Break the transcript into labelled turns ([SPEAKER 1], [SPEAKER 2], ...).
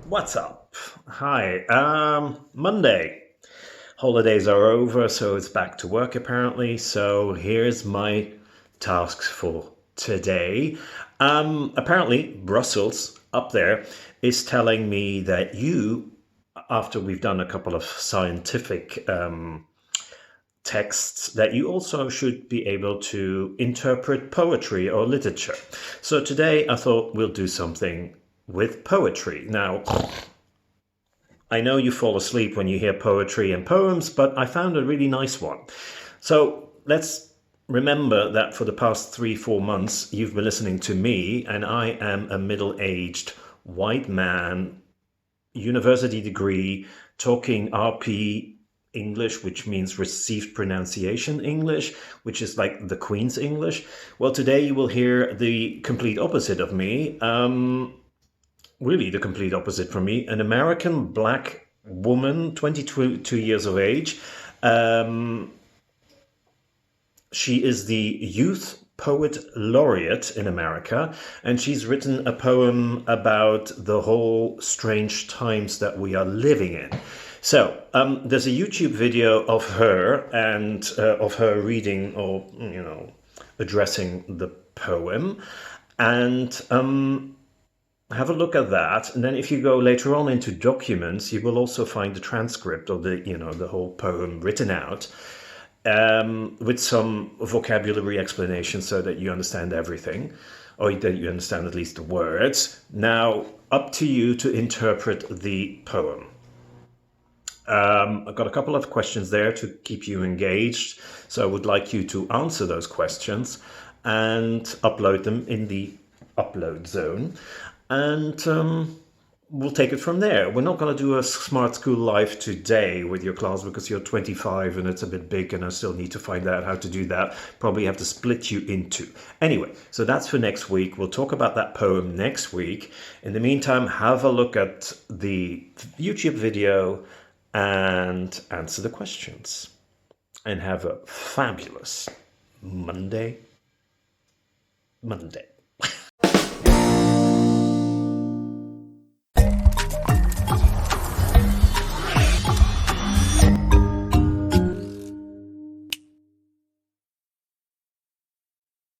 [SPEAKER 1] What's up? Hi. Monday. Holidays are over, so it's back to work apparently. So here's my tasks for today. Apparently, Brussels up there is telling me that after we've done a couple of scientific texts, that you also should be able to interpret poetry or literature. So today I thought we'll do something with poetry. Now, I know you fall asleep when you hear poetry and poems, but I found a really nice one. So let's remember that for the past 3, 4 months, you've been listening to me, and I am a middle aged white man, university degree, talking RP English, which means received pronunciation English, which is like the Queen's English. Well, today you will hear the complete opposite of me. Really the complete opposite from me, an American black woman, 22 years of age. She is the Youth Poet Laureate in America, and she's written a poem about the whole strange times that we are living in. So there's a YouTube video of her and of her reading or, addressing the poem. And have a look at that, and then if you go later on into documents, you will also find the transcript of the whole poem written out, with some vocabulary explanation so that you understand everything, or that you understand at least the words. Now, up to you to interpret the poem. I've got a couple of questions there to keep you engaged, so I would like you to answer those questions and upload them in the upload zone. And we'll take it from there. We're not going to do a Smart School Live today with your class because you're 25 and it's a bit big and I still need to find out how to do that. Probably have to split you into. Anyway, so that's for next week. We'll talk about that poem next week. In the meantime, have a look at the YouTube video and answer the questions. And have a fabulous Monday.